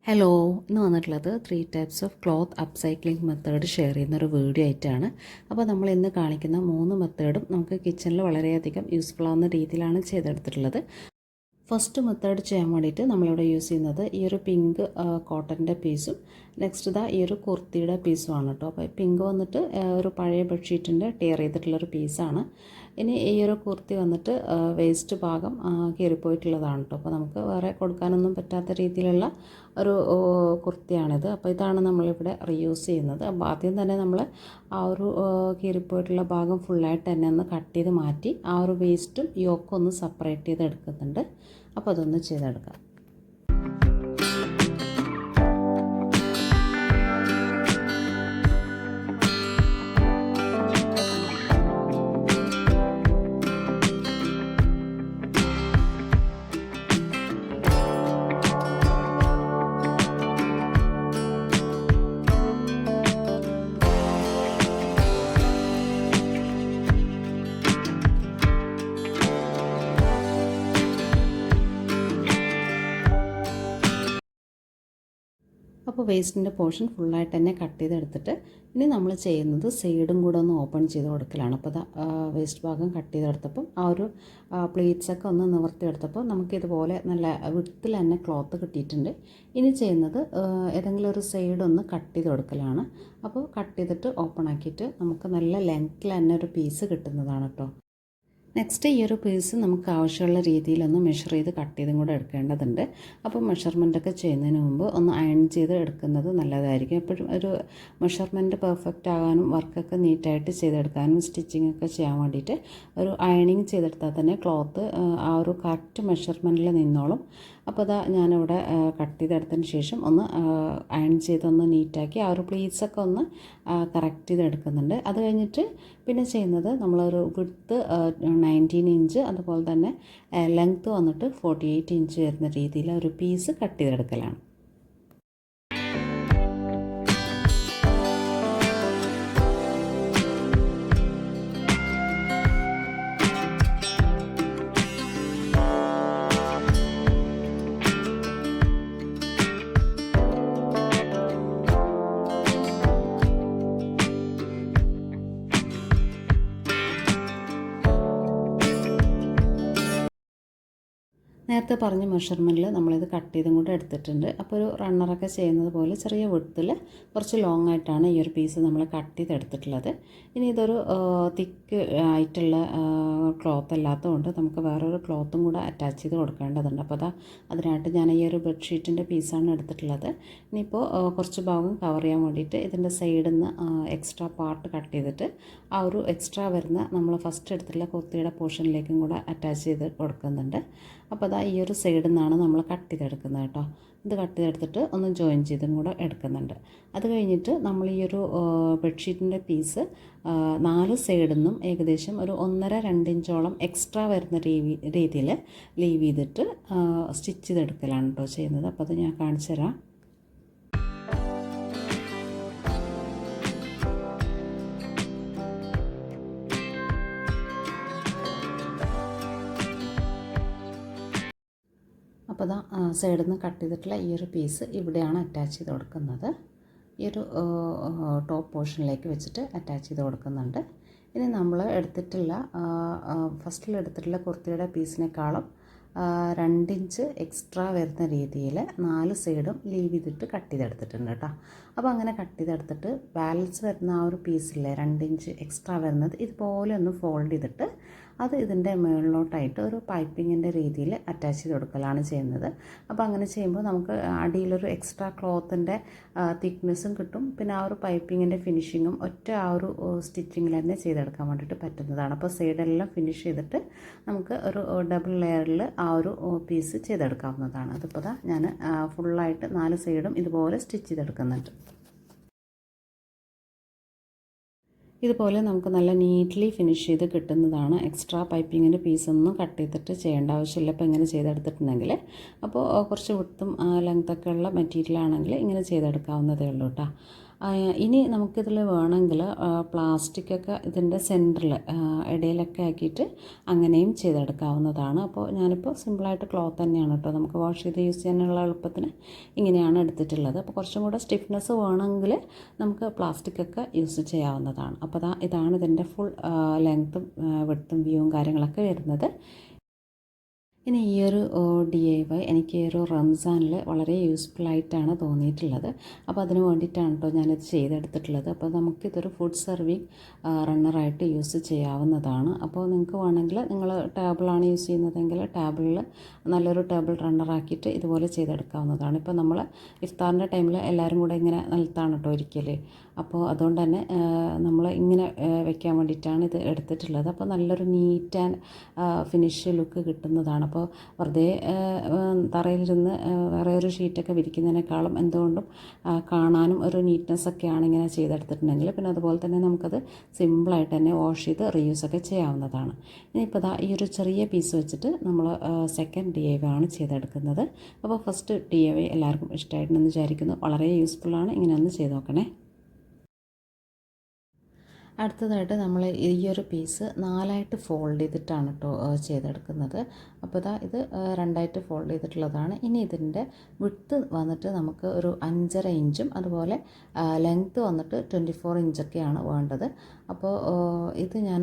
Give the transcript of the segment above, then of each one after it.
Hello, ഇന്ന് വന്നിട്ടുള്ളത് 3 types of cloth upcycling method share ചെയ്യുന്ന ഒരു വീഡിയോ ആയിട്ടാണ്. അപ്പോൾ നമ്മൾ ഇന്ന് കാണിക്കുന്ന 3 മെത്തേഡും നമുക്ക് കിച്ചണിൽ വളരെയധികം യൂസ്ഫുൾ ആവുന്ന രീതിയിലാണ് ചെയ്തെടുത്തിട്ടുള്ളത്. ഫസ്റ്റ് മെത്തേഡ് ചെയ്യാൻ വേണ്ടിയിട്ട് നമ്മളിവിടെ യൂസ് ചെയ്യുന്നത് ഈ ഒരു പിങ്ക് കോട്ടൻ്റെ പീസും നെക്സ്റ്റ് ഈ ഒരു കുർത്തിയുടെ പീസുമാണ് കേട്ടോ. അപ്പോൾ പിങ്ക് വന്നിട്ട് ഒരു പഴയ ബെഡ്ഷീറ്റിൻ്റെ ടെയർ ചെയ്തിട്ടുള്ളൊരു പീസാണ്. ഇനി ഈ ഒരു കുർത്തി വന്നിട്ട് വേസ്റ്റ് ഭാഗം കീറിപ്പോയിട്ടുള്ളതാണ് കേട്ടോ. അപ്പോൾ നമുക്ക് വേറെ കൊടുക്കാനൊന്നും പറ്റാത്ത രീതിയിലുള്ള ഒരു കുർത്തിയാണിത്. അപ്പോൾ ഇതാണ് നമ്മളിവിടെ റീയൂസ് ചെയ്യുന്നത്. അപ്പോൾ ആദ്യം തന്നെ നമ്മൾ ആ ഒരു കീറിപ്പോയിട്ടുള്ള ഭാഗം ഫുള്ളായിട്ട് തന്നെ ഒന്ന് കട്ട് ചെയ്ത് മാറ്റി ആ ഒരു വേസ്റ്റും യോക്കും ഒന്ന് സെപ്പറേറ്റ് ചെയ്ത് എടുക്കുന്നുണ്ട്. അപ്പോൾ അതൊന്ന് ചെയ്തെടുക്കാം. അപ്പോൾ വേസ്റ്റിൻ്റെ പോർഷൻ ഫുള്ളായിട്ട് തന്നെ കട്ട് ചെയ്തെടുത്തിട്ട് ഇനി നമ്മൾ ചെയ്യുന്നത് സൈഡും കൂടെ ഒന്ന് ഓപ്പൺ ചെയ്ത് കൊടുക്കലാണ്. അപ്പോൾ വേസ്റ്റ് ഭാഗം കട്ട് ചെയ്തെടുത്തപ്പം ആ ഒരു പ്ലേറ്റ്സൊക്കെ ഒന്ന് നിവർത്തിയെടുത്തപ്പോൾ നമുക്കിതുപോലെ നല്ല വിട്ടിൽ തന്നെ ക്ലോത്ത് കിട്ടിയിട്ടുണ്ട്. ഇനി ചെയ്യുന്നത് ഏതെങ്കിലും ഒരു സൈഡൊന്ന് കട്ട് ചെയ്ത് കൊടുക്കലാണ്. അപ്പോൾ കട്ട് ചെയ്തിട്ട് ഓപ്പൺ ആക്കിയിട്ട് നമുക്ക് നല്ല ലെങ്ത്തിൽ തന്നെ ഒരു പീസ് കിട്ടുന്നതാണ് കേട്ടോ. നെക്സ്റ്റ് ഈ ഒരു പീസ് നമുക്ക് ആവശ്യമുള്ള രീതിയിലൊന്ന് മെഷർ ചെയ്ത് കട്ട് ചെയ്തും കൂടെ എടുക്കേണ്ടതുണ്ട്. അപ്പോൾ മെഷർമെൻറ്റൊക്കെ ചെയ്യുന്നതിന് മുമ്പ് ഒന്ന് അയൺ ചെയ്ത് എടുക്കുന്നത് നല്ലതായിരിക്കും. എപ്പോഴും ഒരു മെഷർമെൻറ്റ് പെർഫെക്റ്റ് ആകാനും വർക്കൊക്കെ നീറ്റായിട്ട് ചെയ്തെടുക്കാനും സ്റ്റിച്ചിങ് ഒക്കെ ചെയ്യാൻ വേണ്ടിയിട്ട് ഒരു അയണിങ് ചെയ്തെടുത്താൽ തന്നെ ക്ലോത്ത് ആ ഒരു കറക്റ്റ് മെഷർമെൻറ്റിൽ നിന്നോളും. അപ്പോൾ ഞാനിവിടെ കട്ട് ചെയ്തെടുത്തതിന് ശേഷം ഒന്ന് അയൺ ചെയ്തൊന്ന് നീറ്റാക്കി ആ ഒരു പ്ലീറ്റ്സൊക്കെ ഒന്ന് കറക്റ്റ് ചെയ്തെടുക്കുന്നുണ്ട്. അത് കഴിഞ്ഞിട്ട് പിന്നെ ചെയ്യുന്നത് നമ്മളൊരു വിഡ്ത്ത് 19 ഇഞ്ച് അതുപോലെ തന്നെ ലെങ്ത്ത് വന്നിട്ട് 48 ഇഞ്ച് വരുന്ന രീതിയിൽ ഒരു പീസ് കട്ട് ചെയ്തെടുക്കലാണ്. നേരത്തെ പറഞ്ഞ മെഷർമെൻറ്റിൽ നമ്മളിത് കട്ട് ചെയ്തും കൂടെ എടുത്തിട്ടുണ്ട്. അപ്പോൾ ഒരു റണ്ണറൊക്കെ ചെയ്യുന്നത് പോലെ ചെറിയ വിഡ്ത്തിൽ കുറച്ച് ലോങ് ആയിട്ടാണ് ഈ ഒരു പീസ് നമ്മൾ കട്ട് ചെയ്തെടുത്തിട്ടുള്ളത്. ഇനി ഇതൊരു തിക്ക് ആയിട്ടുള്ള ക്ലോത്ത് അല്ലാത്തതുകൊണ്ട് നമുക്ക് വേറൊരു ക്ലോത്തും കൂടെ അറ്റാച്ച് ചെയ്ത് കൊടുക്കേണ്ടതുണ്ട്. അപ്പോൾ അതിനായിട്ട് ഞാൻ ഈ ഒരു ബെഡ്ഷീറ്റിൻ്റെ പീസാണ് എടുത്തിട്ടുള്ളത്. ഇനിയിപ്പോൾ കുറച്ച് ഭാഗം കവർ ചെയ്യാൻ വേണ്ടിയിട്ട് ഇതിൻ്റെ സൈഡിൽ നിന്ന് എക്സ്ട്രാ പാർട്ട് കട്ട് ചെയ്തിട്ട് ആ ഒരു എക്സ്ട്രാ വരുന്ന നമ്മൾ ഫസ്റ്റ് എടുത്തിട്ടുള്ള കുർത്തിയുടെ പോർഷനിലേക്കും കൂടെ അറ്റാച്ച് ചെയ്ത് കൊടുക്കുന്നുണ്ട്. അപ്പോൾ ഈ ഒരു സൈഡിൽ നിന്നാണ് നമ്മൾ കട്ട് ചെയ്തെടുക്കുന്നത് കേട്ടോ. ഇത് കട്ട് ചെയ്തെടുത്തിട്ട് ഒന്ന് ജോയിൻ ചെയ്തും കൂടെ എടുക്കുന്നുണ്ട്. അത് കഴിഞ്ഞിട്ട് നമ്മൾ ഈ ഒരു ബെഡ്ഷീറ്റിൻ്റെ പീസ് 4 സൈഡിൽ നിന്നും ഏകദേശം ഒരു 1.5-2 ഇഞ്ചോളം എക്സ്ട്രാ വരുന്ന രീതിയിൽ ലീവ് ചെയ്തിട്ട് സ്റ്റിച്ച് ചെയ്തെടുക്കലാണ് കേട്ടോ ചെയ്യുന്നത്. അപ്പോൾ അത് ഞാൻ കാണിച്ചു തരാം. അപ്പോൾ സൈഡിൽ നിന്ന് കട്ട് ചെയ്തിട്ടുള്ള ഈ ഒരു പീസ് ഇവിടെയാണ് അറ്റാച്ച് ചെയ്ത് കൊടുക്കുന്നത്. ഈ ഒരു ടോപ്പ് പോർഷനിലേക്ക് വെച്ചിട്ട് അറ്റാച്ച് ചെയ്ത് കൊടുക്കുന്നുണ്ട്. ഇനി നമ്മൾ ഫസ്റ്റിലെടുത്തിട്ടുള്ള കുർത്തിയുടെ പീസിനേക്കാളും 2 ഇഞ്ച് എക്സ്ട്രാ വരുന്ന രീതിയിൽ 4 സൈഡും ലീവ് ചെയ്തിട്ട് കട്ട് ചെയ്തെടുത്തിട്ടുണ്ട് കേട്ടോ. അപ്പോൾ അങ്ങനെ കട്ട് ചെയ്തെടുത്തിട്ട് ബാലൻസ് വരുന്ന ആ ഒരു പീസിലെ 2 ഇഞ്ച് എക്സ്ട്രാ വരുന്നത് ഇതുപോലെ ഒന്ന് ഫോൾഡ് ചെയ്തിട്ട് അത് ഇതിൻ്റെ മുകളിലോട്ടായിട്ട് ഒരു പൈപ്പിങ്ങിൻ്റെ രീതിയിൽ അറ്റാച്ച് ചെയ്ത് കൊടുക്കലാണ് ചെയ്യുന്നത്. അപ്പോൾ അങ്ങനെ ചെയ്യുമ്പോൾ നമുക്ക് അടിയിലൊരു എക്സ്ട്രാ ക്ലോത്തിൻ്റെ തിക്നെസ്സും കിട്ടും. പിന്നെ ആ ഒരു പൈപ്പിങ്ങിൻ്റെ ഫിനിഷിങ്ങും ഒറ്റ ആ ഒരു സ്റ്റിച്ചിങ്ങിൽ തന്നെ ചെയ്തെടുക്കാൻ വേണ്ടിയിട്ട് പറ്റുന്നതാണ്. അപ്പോൾ സൈഡെല്ലാം ഫിനിഷ് ചെയ്തിട്ട് നമുക്ക് ഒരു ഡബിൾ ലെയറിൽ ആ ഒരു പീസ് ചെയ്തെടുക്കാവുന്നതാണ്. അതിപ്പോൾ ഞാൻ ഫുള്ളായിട്ട് 4 സൈഡും ഇതുപോലെ സ്റ്റിച്ച് ചെയ്തെടുക്കുന്നുണ്ട്. ഇതുപോലെ നമുക്ക് നല്ല നീറ്റ്ലി ഫിനിഷ് ചെയ്ത് കിട്ടുന്നതാണ്. എക്സ്ട്രാ പൈപ്പിങ്ങിൻ്റെ പീസൊന്നും കട്ട് ചെയ്തിട്ട് ചെയ്യേണ്ട ആവശ്യമില്ല. അപ്പോൾ ഇങ്ങനെ ചെയ്തെടുത്തിട്ടുണ്ടെങ്കിൽ അപ്പോൾ കുറച്ച് വിട്ടും ലെങ്ത്തൊക്കെ ഉള്ള മെറ്റീരിയൽ ആണെങ്കിൽ ഇങ്ങനെ ചെയ്തെടുക്കാവുന്നതേ ഉള്ളൂ കേട്ടോ. ഇനി നമുക്കിതിൽ വേണമെങ്കിൽ പ്ലാസ്റ്റിക്കൊക്കെ ഇതിൻ്റെ സെൻറ്ററിൽ ഇടയിലൊക്കെ ആക്കിയിട്ട് അങ്ങനെയും ചെയ്തെടുക്കാവുന്നതാണ്. അപ്പോൾ ഞാനിപ്പോൾ സിമ്പിളായിട്ട് ക്ലോത്ത് തന്നെയാണ് കേട്ടോ, നമുക്ക് വാഷ് ചെയ്ത് യൂസ് ചെയ്യാനുള്ള എളുപ്പത്തിന് ഇങ്ങനെയാണ് എടുത്തിട്ടുള്ളത്. അപ്പോൾ കുറച്ചും കൂടെ സ്റ്റിഫ്നെസ് വേണമെങ്കിൽ നമുക്ക് പ്ലാസ്റ്റിക്കൊക്കെ യൂസ് ചെയ്യാവുന്നതാണ്. അപ്പോൾ ഇതാണ് ഇതിൻ്റെ ഫുൾ ലെങ്ത്തും വിഡ്ത്തും വ്യൂവും കാര്യങ്ങളൊക്കെ വരുന്നത്. ഇനി ഈ ഒരു DIY എനിക്ക് ഈ ഒരു റംസാനിൽ വളരെ യൂസ്ഫുള്ളായിട്ടാണ് തോന്നിയിട്ടുള്ളത്. അപ്പോൾ അതിന് വേണ്ടിയിട്ടാണ് കേട്ടോ ഞാനിത് ചെയ്തെടുത്തിട്ടുള്ളത്. അപ്പോൾ നമുക്കിതൊരു ഫുഡ് സെർവിങ് റണ്ണറായിട്ട് യൂസ് ചെയ്യാവുന്നതാണ്. അപ്പോൾ നിങ്ങൾക്ക് വേണമെങ്കിൽ നിങ്ങൾ ടേബിളാണ് യൂസ് ചെയ്യുന്നതെങ്കിൽ ടേബിളിൽ നല്ലൊരു ടേബിൾ റണ്ണറാക്കിയിട്ട് ഇതുപോലെ ചെയ്തെടുക്കാവുന്നതാണ്. ഇപ്പോൾ നമ്മൾ ഇഫ്താറിൻ്റെ ടൈമിൽ എല്ലാവരും കൂടെ ഇങ്ങനെ നിലത്താണ് കേട്ടോ ഇരിക്കൽ. അപ്പോൾ അതുകൊണ്ട് തന്നെ നമ്മൾ ഇങ്ങനെ വെക്കാൻ വേണ്ടിയിട്ടാണ് ഇത് എടുത്തിട്ടുള്ളത്. അപ്പോൾ നല്ലൊരു നീറ്റ് ആൻഡ് ഫിനിഷ് ലുക്ക് കിട്ടുന്നതാണ്. അപ്പോൾ വെറുതെ തറയിലിരുന്ന് വേറെ ഒരു ഷീറ്റൊക്കെ വിരിക്കുന്നതിനേക്കാളും എന്തുകൊണ്ടും കാണാനും ഒരു നീറ്റ്നെസ്സൊക്കെയാണ് ഇങ്ങനെ ചെയ്തെടുത്തിട്ടുണ്ടെങ്കിൽ. പിന്നെ അതുപോലെ തന്നെ നമുക്കത് സിമ്പിളായിട്ട് തന്നെ വാഷ് ചെയ്ത് റീയൂസൊക്കെ ചെയ്യാവുന്നതാണ്. ഇനിയിപ്പോൾ ഈ ഒരു ചെറിയ പീസ് വെച്ചിട്ട് നമ്മൾ സെക്കൻഡ് DIY ആണ് ചെയ്തെടുക്കുന്നത്. അപ്പോൾ ഫസ്റ്റ് DIY എല്ലാവർക്കും ഇഷ്ടമായിട്ടുണ്ടെന്ന് വിചാരിക്കുന്നു. വളരെ യൂസ്ഫുള്ളാണ്, ഇങ്ങനെ ഒന്ന് ചെയ്ത് നോക്കണേ. അടുത്തതായിട്ട് നമ്മൾ ഈ ഒരു പീസ് 4ആയിട്ട് ഫോൾഡ് ചെയ്തിട്ടാണ് കേട്ടോ ചെയ്തെടുക്കുന്നത്. അപ്പോൾ ഇത് 2ആയിട്ട് ഫോൾഡ് ചെയ്തിട്ടുള്ളതാണ്. ഇനി ഇതിൻ്റെ വിഡ്ത്ത് വന്നിട്ട് നമുക്ക് ഒരു 5.5 ഇഞ്ചും അതുപോലെ ലെങ്ത്ത് വന്നിട്ട് 24 ഇഞ്ചൊക്കെയാണ് വേണ്ടത്. അപ്പോൾ ഇത് ഞാൻ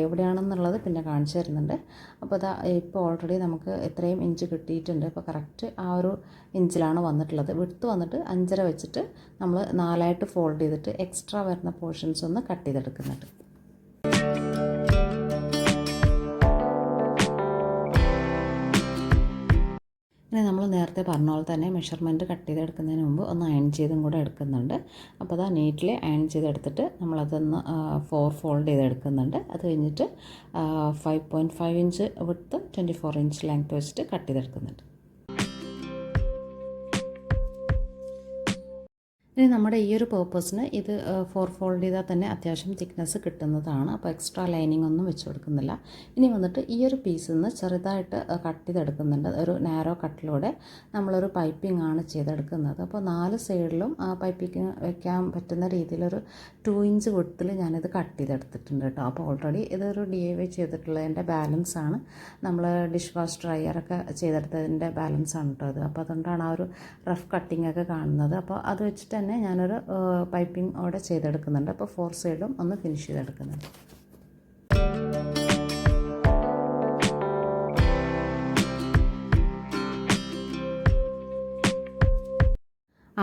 എവിടെയാണെന്നുള്ളത് പിന്നെ കാണിച്ചു തരുന്നുണ്ട്. അപ്പോൾ ഇപ്പോൾ ഓൾറെഡി നമുക്ക് എത്രയും ഇഞ്ച് കിട്ടിയിട്ടുണ്ട്. അപ്പോൾ കറക്റ്റ് ആ ഒരു ഇഞ്ചിലാണ് വന്നിട്ടുള്ളത്. വിഡ്ത്ത് വന്നിട്ട് 5.5 വെച്ചിട്ട് നമ്മൾ 4ആയിട്ട് ഫോൾഡ് ചെയ്തിട്ട് എക്സ്ട്രാ വരുന്ന പോർഷൻസ് ഒന്ന് കട്ട് ചെയ്തെടുക്കുന്നുണ്ട്. ഇനി നമ്മൾ നേരത്തെ പറഞ്ഞ പോലെ തന്നെ മെഷർമെൻറ്റ് കട്ട് ചെയ്തെടുക്കുന്നതിന് മുമ്പ് ഒന്ന് അയൺ ചെയ്തും കൂടെ എടുക്കുന്നുണ്ട്. അപ്പോൾ നീറ്റിൽ അയൺ ചെയ്തെടുത്തിട്ട് നമ്മളതൊന്ന് 4 ഫോൾഡ് ചെയ്തെടുക്കുന്നുണ്ട്. അത് കഴിഞ്ഞിട്ട് 5.5 ഇഞ്ച് വിഡ്ത്ത് 24 ഇഞ്ച് ലെങ്ത്ത് വെച്ചിട്ട് കട്ട് ചെയ്തെടുക്കുന്നുണ്ട്. ഇനി നമ്മുടെ ഈ ഒരു പേർപ്പസിന് ഇത് 4 ഫോൾഡ് ചെയ്താൽ തന്നെ അത്യാവശ്യം തിക്നെസ് കിട്ടുന്നതാണ്. അപ്പോൾ എക്സ്ട്രാ ലൈനിങ് ഒന്നും വെച്ച് കൊടുക്കുന്നില്ല. ഇനി വന്നിട്ട് ഈ ഒരു പീസിൽ നിന്ന് ചെറുതായിട്ട് കട്ട് ചെയ്തെടുക്കുന്നുണ്ട്. ഒരു നാരോ കട്ടിലൂടെ നമ്മളൊരു പൈപ്പിംഗ് ആണ് ചെയ്തെടുക്കുന്നത്. അപ്പോൾ 4 സൈഡിലും പൈപ്പിംഗ് വെക്കാൻ പറ്റുന്ന രീതിയിലൊരു 2 ഇഞ്ച് വിഡ്ത്തിൽ ഞാനിത് കട്ട് ചെയ്തെടുത്തിട്ടുണ്ട് കേട്ടോ. അപ്പോൾ ഓൾറെഡി ഇതൊരു DIY ചെയ്തിട്ടുള്ളതിൻ്റെ ബാലൻസ് ആണ്. നമ്മൾ ഡിഷ് വാഷ് ഡ്രയറൊക്കെ ചെയ്തെടുത്തതിൻ്റെ ബാലൻസ് ആണ് കേട്ടോ അത്. അപ്പോൾ അതുകൊണ്ടാണ് ആ ഒരു റഫ് കട്ടിംഗ് ഒക്കെ കാണുന്നത്. അപ്പോൾ അത് വെച്ചിട്ട് തന്നെ ഞാനൊരു പൈപ്പിംഗ് അവിടെ ചെയ്തെടുക്കുന്നുണ്ട്. അപ്പോൾ 4 സൈഡും ഒന്ന് ഫിനിഷ് ചെയ്തെടുക്കുന്നുണ്ട്.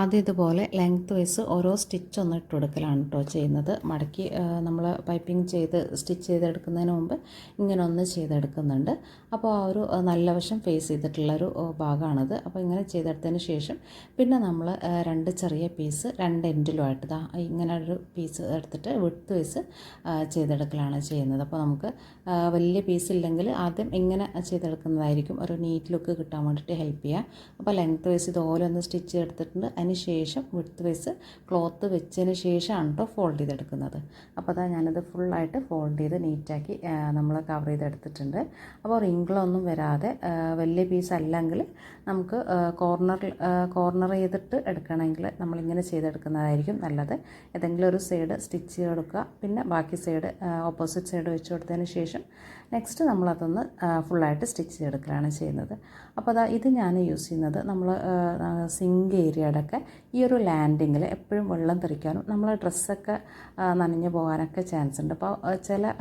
ആദ്യം ഇതുപോലെ ലെങ്ത്ത് വൈസ് ഓരോ സ്റ്റിച്ച് ഒന്ന് ഇട്ട് കൊടുക്കലാണ് കേട്ടോ ചെയ്യുന്നത്. മടക്കി നമ്മൾ പൈപ്പിംഗ് ചെയ്ത് സ്റ്റിച്ച് ചെയ്തെടുക്കുന്നതിന് മുമ്പ് ഇങ്ങനെ ഒന്ന് ചെയ്തെടുക്കുന്നുണ്ട്. അപ്പോൾ ആ ഒരു നല്ല വശം ഫേസ് ചെയ്തിട്ടുള്ളൊരു ഭാഗമാണിത്. അപ്പോൾ ഇങ്ങനെ ചെയ്തെടുത്തതിന് ശേഷം പിന്നെ നമ്മൾ 2 ചെറിയ പീസ് 2 എൻഡിലുമായിട്ട് ഇങ്ങനെ ഒരു പീസ് എടുത്തിട്ട് വിഡ്ത്ത് വൈസ് ചെയ്തെടുക്കലാണ് ചെയ്യുന്നത്. അപ്പോൾ നമുക്ക് വലിയ പീസ് ഇല്ലെങ്കിൽ ആദ്യം ഇങ്ങനെ ചെയ്തെടുക്കുന്നതായിരിക്കും ഒരു നീറ്റ് ലുക്ക് കിട്ടാൻ വേണ്ടിയിട്ട് ഹെൽപ്പ് ചെയ്യുക. അപ്പോൾ ലെങ്ത്ത് വൈസ് ഇതുപോലെ ഒന്ന് സ്റ്റിച്ച് ചെയ്തെടുത്തിട്ടുണ്ട്. അതിന് ശേഷം വിഡ്ത്ത് വൈസ് ക്ലോത്ത് വെച്ചതിന് ശേഷമാണ് കേട്ടോ ഫോൾഡ് ചെയ്തെടുക്കുന്നത്. അപ്പോൾ ഞാനത് ഫുള്ളായിട്ട് ഫോൾഡ് ചെയ്ത് നീറ്റാക്കി നമ്മൾ കവർ ചെയ്തെടുത്തിട്ടുണ്ട്. അപ്പോൾ റിങ്കിളൊന്നും വരാതെ വലിയ പീസ് അല്ലെങ്കിൽ നമുക്ക് കോർണർ ചെയ്തിട്ട് എടുക്കണമെങ്കിൽ നമ്മളിങ്ങനെ ചെയ്തെടുക്കുന്നതായിരിക്കും നല്ലത്. ഏതെങ്കിലും ഒരു സൈഡ് സ്റ്റിച്ച് ചെയ്തെടുക്കുക, പിന്നെ ബാക്കി സൈഡ് ഓപ്പോസിറ്റ് സൈഡ് വെച്ച് കൊടുത്തതിന് ശേഷം നെക്സ്റ്റ് നമ്മളതൊന്ന് ഫുള്ളായിട്ട് സ്റ്റിച്ച് ചെയ്തെടുക്കലാണ് ചെയ്യുന്നത്. അപ്പോൾ ഇത് ഞാൻ യൂസ് ചെയ്യുന്നത് നമ്മൾ സിങ്ക് ഏരിയയുടെയൊക്കെ ഈ ഒരു ലാൻഡിങ്ങിൽ എപ്പോഴും വെള്ളം തെറിക്കാനും നമ്മൾ ഡ്രസ്സൊക്കെ നനഞ്ഞു പോകാനൊക്കെ ചാൻസ് ഉണ്ട്. അപ്പോൾ ചില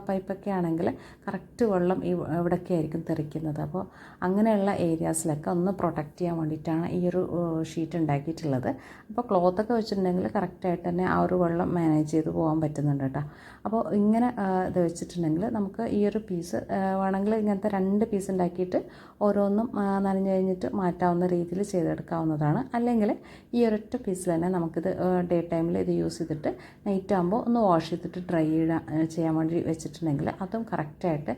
പൈപ്പൊക്കെ ആണെങ്കിൽ കറക്റ്റ് വെള്ളം ഇവിടെയൊക്കെ ആയിരിക്കും തെറിക്കുന്നത്. അപ്പോൾ അങ്ങനെയുള്ള ഏരിയാസിലൊക്കെ ഒന്ന് പ്രൊട്ടക്റ്റ് ചെയ്യാൻ വേണ്ടിയിട്ടാണ് ഈ ഒരു ഷീറ്റ് ഉണ്ടാക്കിയിട്ടുള്ളത്. അപ്പോൾ ക്ലോത്തൊക്കെ വെച്ചിട്ടുണ്ടെങ്കിൽ കറക്റ്റായിട്ട് തന്നെ ആ ഒരു വെള്ളം മാനേജ് ചെയ്ത് പോകാൻ പറ്റുന്നുണ്ട് കേട്ടോ. അപ്പോൾ ഇങ്ങനെ ഇത് വെച്ചിട്ടുണ്ടെങ്കിൽ നമുക്ക് ഈ ഒരു പീസ് വേണമെങ്കിൽ ഇങ്ങനത്തെ 2 പീസ് ഉണ്ടാക്കിയിട്ട് ഓരോന്നും നനഞ്ഞു കഴിഞ്ഞിട്ട് മാറ്റാവുന്ന രീതിയിൽ ചെയ്തെടുക്കാവുന്നതാണ്. അല്ലെങ്കിൽ ഈ ഒരൊറ്റ പീസിൽ തന്നെ നമുക്കിത് ഡേ ടൈമിൽ ഇത് യൂസ് ചെയ്തിട്ട് നൈറ്റ് ആകുമ്പോൾ ഒന്ന് വാഷ് ചെയ്തിട്ട് ഡ്രൈ ചെയ്യാൻ വേണ്ടി വെച്ചിട്ടുണ്ടെങ്കിൽ അതും കറക്റ്റായിട്ട്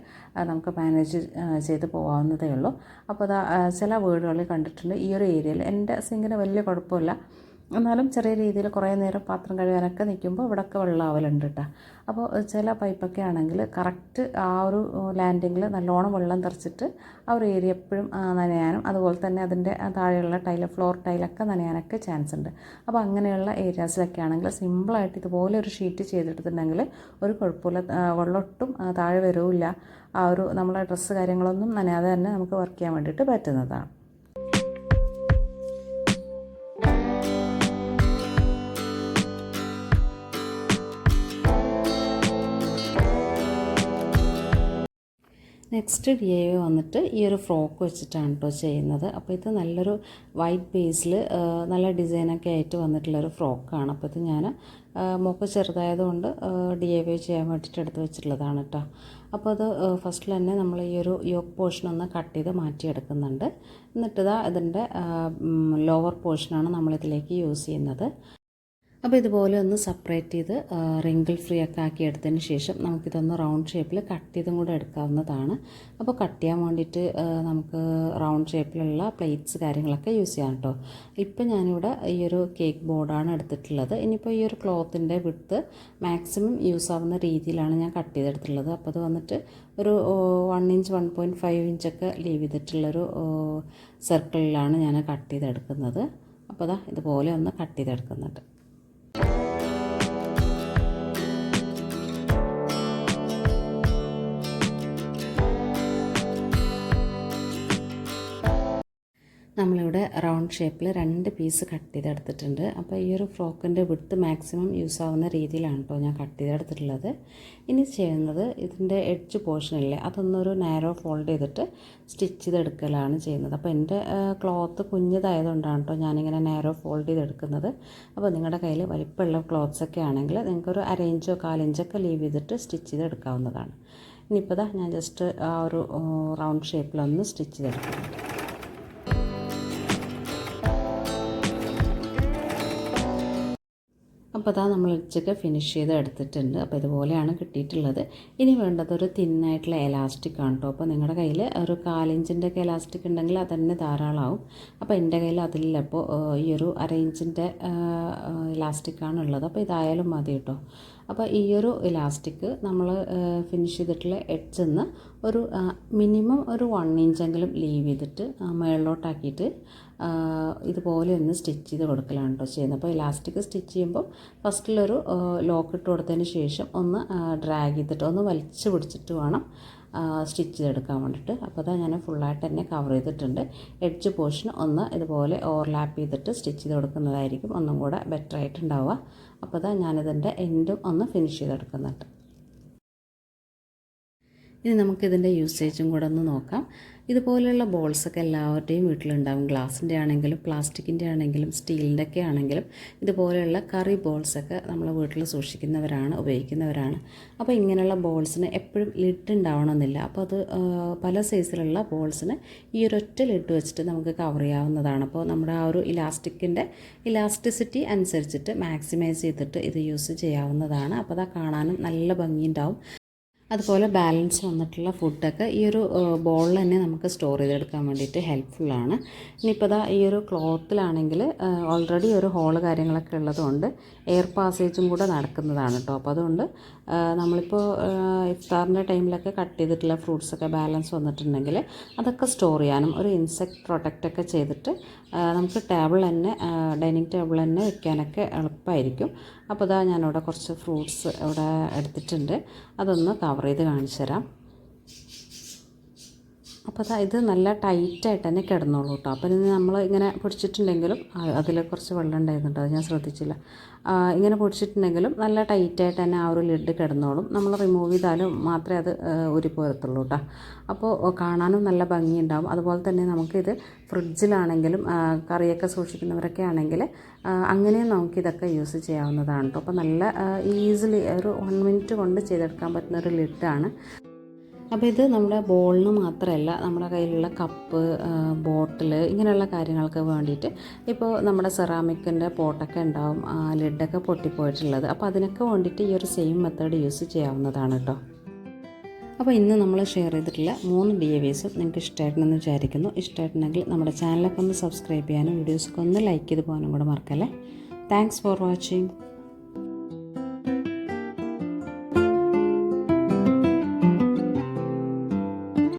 നമുക്ക് മാനേജ് ചെയ്ത് പോകാവുന്നതേ ഉള്ളൂ. അപ്പോൾ ചില വീടുകളിൽ കണ്ടിട്ടുണ്ട് ഈ ഒരു ഏരിയയിൽ എൻ്റെ സിങ്കിന് വലിയ കുഴപ്പമില്ല, എന്നാലും ചെറിയ രീതിയിൽ കുറേ നേരം പാത്രം കഴുകാനൊക്കെ നിൽക്കുമ്പോൾ ഇവിടെയൊക്കെ വെള്ളമാവലുണ്ട് കേട്ടോ. അപ്പോൾ ചില പൈപ്പൊക്കെ ആണെങ്കിൽ കറക്റ്റ് ആ ഒരു ലാൻഡിങ്ങിൽ നല്ലോണം വെള്ളം തെറിച്ചിട്ട് ആ ഒരു ഏരിയ എപ്പോഴും നനയാനും അതുപോലെ തന്നെ അതിൻ്റെ താഴെയുള്ള ഫ്ലോർ ടൈലൊക്കെ നനയാനൊക്കെ ചാൻസ് ഉണ്ട്. അപ്പോൾ അങ്ങനെയുള്ള ഏരിയാസിലൊക്കെ ആണെങ്കിൽ സിമ്പിളായിട്ട് ഇതുപോലെ ഒരു ഷീറ്റ് ചെയ്തെടുത്തിട്ടുണ്ടെങ്കിൽ ഒരു കുഴപ്പമില്ല, വെള്ളമൊട്ടും താഴെ വരില്ല. ആ ഒരു നമ്മളെ ഡ്രസ്സ് കാര്യങ്ങളൊന്നും നനയാതെ തന്നെ നമുക്ക് വർക്ക് ചെയ്യാൻ വേണ്ടിയിട്ട് പറ്റുന്നതാണ്. നെക്സ്റ്റ് DIY വന്നിട്ട് ഈ ഒരു ഫ്രോക്ക് വെച്ചിട്ടാണ് കേട്ടോ ചെയ്യുന്നത്. അപ്പോൾ ഇത് നല്ലൊരു വൈറ്റ് ബേസിൽ നല്ല ഡിസൈനൊക്കെ ആയിട്ട് വന്നിട്ടുള്ളൊരു ഫ്രോക്കാണ്. അപ്പോൾ ഇത് ഞാൻ മോക്ക് ചെറുതായതുകൊണ്ട് DIY ചെയ്യാൻ വേണ്ടിയിട്ട് എടുത്ത് വെച്ചിട്ടുള്ളതാണ് കേട്ടോ. അപ്പോൾ അത് ഫസ്റ്റിൽ തന്നെ നമ്മൾ ഈ ഒരു യോക്ക് പോർഷൻ ഒന്ന് കട്ട് ചെയ്ത് മാറ്റിയെടുക്കുന്നുണ്ട്. എന്നിട്ടിതാ ഇതിൻ്റെ ലോവർ പോർഷനാണ് നമ്മളിതിലേക്ക് യൂസ് ചെയ്യുന്നത്. അപ്പോൾ ഇതുപോലെ ഒന്ന് സെപ്പറേറ്റ് ചെയ്ത് റിങ്കിൾ ഫ്രീ ഒക്കെ ആക്കി എടുത്തതിന് ശേഷം നമുക്കിതൊന്ന് റൗണ്ട് ഷേപ്പിൽ കട്ട് ചെയ്തും കൂടെ എടുക്കാവുന്നതാണ്. അപ്പോൾ കട്ട് ചെയ്യാൻ വേണ്ടിയിട്ട് നമുക്ക് റൗണ്ട് ഷേപ്പിലുള്ള പ്ലേറ്റ്സ് കാര്യങ്ങളൊക്കെ യൂസ് ചെയ്യാം കേട്ടോ. ഇപ്പം ഞാനിവിടെ ഈ ഒരു കേക്ക് ബോർഡാണ് എടുത്തിട്ടുള്ളത്. ഇനിയിപ്പോൾ ഈ ഒരു ക്ലോത്തിൻ്റെ വിഡ്ത്ത് മാക്സിമം യൂസ് ആവുന്ന രീതിയിലാണ് ഞാൻ കട്ട് ചെയ്തെടുത്തിട്ടുള്ളത്. അപ്പോൾ അത് വന്നിട്ട് ഒരു 1 ഇഞ്ച് 1.5 ഇഞ്ചൊക്കെ ലീവ് ചെയ്തിട്ടുള്ളൊരു സർക്കിളിലാണ് ഞാൻ കട്ട് ചെയ്തെടുക്കുന്നത്. അപ്പോൾ അതാ ഇതുപോലെ ഒന്ന് കട്ട് ചെയ്തെടുക്കുന്നുണ്ട്. നമ്മളിവിടെ റൗണ്ട് ഷേപ്പിൽ 2 പീസ് കട്ട് ചെയ്തെടുത്തിട്ടുണ്ട്. അപ്പോൾ ഈ ഒരു ഫ്രോക്കിൻ്റെ വിഡ്ത്ത് മാക്സിമം യൂസ് ആവുന്ന രീതിയിലാണ് കേട്ടോ ഞാൻ കട്ട് ചെയ്തെടുത്തിട്ടുള്ളത്. ഇനി ചെയ്യുന്നത് ഇതിൻ്റെ എഡ്ജ് പോർഷനില്ലേ അതൊന്നൊരു നാരോ ഫോൾഡ് ചെയ്തിട്ട് സ്റ്റിച്ച് ചെയ്തെടുക്കലാണ് ചെയ്യുന്നത്. അപ്പോൾ എൻ്റെ ക്ലോത്ത് കുഞ്ഞതായതുകൊണ്ടാണ് കേട്ടോ ഞാനിങ്ങനെ നാരോ ഫോൾഡ് ചെയ്തെടുക്കുന്നത്. അപ്പോൾ നിങ്ങളുടെ കയ്യിൽ വലിപ്പമുള്ള ക്ലോത്ത്സൊക്കെ ആണെങ്കിൽ നിങ്ങൾക്കൊരു 1/2 ഇഞ്ചോ 1/4 ഇഞ്ചൊക്കെ ലീവ് ചെയ്തിട്ട് സ്റ്റിച്ച് ചെയ്തെടുക്കാവുന്നതാണ്. ഇനിയിപ്പോൾ ഞാൻ ജസ്റ്റ് ആ ഒരു റൗണ്ട് ഷേപ്പിലൊന്ന് സ്റ്റിച്ച് ചെയ്തെടുക്കുന്നുണ്ട്. അപ്പോൾ അതാ നമ്മൾ എഡ്ജൊക്കെ ഫിനിഷ് ചെയ്ത് എടുത്തിട്ടുണ്ട്. അപ്പോൾ ഇതുപോലെയാണ് കിട്ടിയിട്ടുള്ളത്. ഇനി വേണ്ടത് ഒരു തിന്നായിട്ടുള്ള എലാസ്റ്റിക് ആണ് കേട്ടോ. അപ്പോൾ നിങ്ങളുടെ കയ്യിൽ ഒരു 1/4 ഇഞ്ചിൻ്റെ ഒക്കെ എലാസ്റ്റിക് ഉണ്ടെങ്കിൽ അതന്നെ ധാരാളമാവും. അപ്പോൾ എൻ്റെ കയ്യിൽ അതില്ല. അപ്പോൾ ഈ ഒരു 1/2 ഇഞ്ചിൻ്റെ എലാസ്റ്റിക്കാണ് ഉള്ളത്. അപ്പോൾ ഇതായാലും മതി കേട്ടോ. അപ്പോൾ ഈ ഒരു ഇലാസ്റ്റിക് നമ്മൾ ഫിനിഷ് ചെയ്തിട്ടുള്ള എഡ്ജിൽ നിന്ന് ഒരു മിനിമം ഒരു 1 ഇഞ്ചെങ്കിലും ലീവ് ചെയ്തിട്ട് മുകളിലോട്ടാക്കിയിട്ട് ഇതുപോലെ ഒന്ന് സ്റ്റിച്ച് ചെയ്ത് കൊടുക്കലാണ് കേട്ടോ ചെയ്യുന്നത്. അപ്പോൾ ഇലാസ്റ്റിക് സ്റ്റിച്ച് ചെയ്യുമ്പോൾ ഫസ്റ്റിലൊരു ലോക്ക് ഇട്ട് കൊടുത്തതിന് ശേഷം ഒന്ന് ഡ്രാഗ് ചെയ്തിട്ട് ഒന്ന് വലിച്ചു പിടിച്ചിട്ട് വേണം സ്റ്റിച്ച് ചെയ്തെടുക്കാൻ വേണ്ടിയിട്ട്. അപ്പോൾ അതാ ഞാൻ ഫുള്ളായിട്ട് തന്നെ കവർ ചെയ്തിട്ടുണ്ട്. എഡ്ജ് പോർഷൻ ഒന്ന് ഇതുപോലെ ഓവർലാപ്പ് ചെയ്തിട്ട് സ്റ്റിച്ച് ചെയ്ത് കൊടുക്കുന്നതായിരിക്കും ഒന്നും കൂടെ ബെറ്റർ ആയിട്ടുണ്ടാവുക. അപ്പോൾ അതാ ഞാനിതിൻ്റെ എൻഡും ഒന്ന് ഫിനിഷ് ചെയ്തെടുക്കുന്നുണ്ട്. ഇനി നമുക്കിതിൻ്റെ യൂസേജും കൂടെ ഒന്ന് നോക്കാം. ഇതുപോലെയുള്ള ബോൾസൊക്കെ എല്ലാവരുടെയും വീട്ടിലുണ്ടാകും. ഗ്ലാസിൻ്റെ ആണെങ്കിലും പ്ലാസ്റ്റിക്കിൻ്റെ ആണെങ്കിലും സ്റ്റീലിൻ്റെ ഒക്കെ ആണെങ്കിലും ഇതുപോലെയുള്ള കറി ബോൾസൊക്കെ നമ്മൾ വീട്ടിൽ സൂക്ഷിക്കുന്നവരാണ്, ഉപയോഗിക്കുന്നവരാണ്. അപ്പോൾ ഇങ്ങനെയുള്ള ബോൾസിന് എപ്പോഴും ലിഡ് ഉണ്ടാവണമെന്നില്ല. അപ്പോൾ അത് പല സൈസിലുള്ള ബോൾസിന് ഈ ഒരൊറ്റ ലിഡ് വെച്ചിട്ട് നമുക്ക് കവർ ചെയ്യാവുന്നതാണ്. അപ്പോൾ നമ്മുടെ ആ ഒരു ഇലാസ്റ്റിക്കിൻ്റെ ഇലാസ്റ്റിസിറ്റി അനുസരിച്ചിട്ട് മാക്സിമൈസ് ചെയ്തിട്ട് ഇത് യൂസ് ചെയ്യാവുന്നതാണ്. അപ്പോൾ അത് കാണാനും നല്ല ഭംഗിയുണ്ടാവും. അതുപോലെ ബാലൻസ് വന്നിട്ടുള്ള ഫുഡൊക്കെ ഈ ഒരു ബോളിൽ തന്നെ നമുക്ക് സ്റ്റോർ ചെയ്തെടുക്കാൻ വേണ്ടിയിട്ട് ഹെൽപ്ഫുള്ളാണ്. ഇനിയിപ്പോൾ ഈ ഒരു ക്ലോത്തിലാണെങ്കിൽ ഓൾറെഡി ഒരു ഹോള് കാര്യങ്ങളൊക്കെ ഉള്ളതുകൊണ്ട് എയർ പാസേജും കൂടെ നടക്കുന്നതാണ് കേട്ടോ. അപ്പോൾ അതുകൊണ്ട് നമ്മളിപ്പോൾ ഇഫ്താറിൻ്റെ ടൈമിലൊക്കെ കട്ട് ചെയ്തിട്ടുള്ള ഫ്രൂട്ട്സൊക്കെ ബാലൻസ് വന്നിട്ടുണ്ടെങ്കിൽ അതൊക്കെ സ്റ്റോർ ചെയ്യാനും ഒരു ഇൻസെക്റ്റ് പ്രൊട്ടക്റ്റൊക്കെ ചെയ്തിട്ട് നമുക്ക് ടേബിൾ തന്നെ ഡൈനിങ് ടേബിൾ തന്നെ വെക്കാനൊക്കെ എളുപ്പമായിരിക്കും. അപ്പോൾ ഇതാ ഞാനിവിടെ കുറച്ച് ഫ്രൂട്ട്സ് ഇവിടെ എടുത്തിട്ടുണ്ട്. അതൊന്ന് കവർ ചെയ്ത് കാണിച്ചു തരാം. അപ്പോൾ ഇത് നല്ല ടൈറ്റായിട്ട് തന്നെ കിടന്നോളൂ കേട്ടോ. അപ്പോൾ ഇനി നമ്മൾ ഇങ്ങനെ പൊടിച്ചിട്ടുണ്ടെങ്കിലും അതിൽ കുറച്ച് വെള്ളം ഉണ്ടായിരുന്നുണ്ട്, അത് ഞാൻ ശ്രദ്ധിച്ചില്ല. ഇങ്ങനെ പൊടിച്ചിട്ടുണ്ടെങ്കിലും നല്ല ടൈറ്റായിട്ട് തന്നെ ആ ഒരു ലിഡ് കിടന്നോളും. നമ്മൾ റിമൂവ് ചെയ്താലും മാത്രമേ അത് ഊരിപ്പോരത്തുള്ളൂ കേട്ടോ. അപ്പോൾ കാണാനും നല്ല ഭംഗിയുണ്ടാവും. അതുപോലെ തന്നെ നമുക്കിത് ഫ്രിഡ്ജിലാണെങ്കിലും കറിയൊക്കെ സൂക്ഷിക്കുന്നവരൊക്കെ ആണെങ്കിൽ അങ്ങനെയും നമുക്കിതൊക്കെ യൂസ് ചെയ്യാവുന്നതാണ് കേട്ടോ. അപ്പോൾ നല്ല ഈസിലി ഒരു 1 മിനിറ്റ് കൊണ്ട് ചെയ്തെടുക്കാൻ പറ്റുന്ന ഒരു ലിഡാണ്. അപ്പോൾ ഇത് നമ്മുടെ ബോളിന് മാത്രമല്ല, നമ്മുടെ കയ്യിലുള്ള കപ്പ്, ബോട്ടിൽ ഇങ്ങനെയുള്ള കാര്യങ്ങൾക്ക് വേണ്ടിയിട്ട് ഇപ്പോൾ നമ്മുടെ സെറാമിക്കിൻ്റെ പോട്ടൊക്കെ ഉണ്ടാവും ലിഡൊക്കെ പൊട്ടിപ്പോയിട്ടുള്ളത്. അപ്പോൾ അതിനൊക്കെ വേണ്ടിയിട്ട് ഈ ഒരു സെയിം മെത്തേഡ് യൂസ് ചെയ്യാവുന്നതാണ് കേട്ടോ. അപ്പോൾ ഇന്ന് നമ്മൾ ഷെയർ ചെയ്തിട്ടുള്ള 3 DIYസും നിങ്ങൾക്ക് ഇഷ്ടമായിട്ടുണ്ടെന്ന് വിചാരിക്കുന്നു. ഇഷ്ടമായിട്ടുണ്ടെങ്കിൽ നമ്മുടെ ചാനലൊക്കെ ഒന്ന് സബ്സ്ക്രൈബ് ചെയ്യാനും വീഡിയോസൊക്കെ ഒന്ന് ലൈക്ക് ചെയ്ത് പോകാനും കൂടെ മറക്കല്ലേ. Thanks for watching.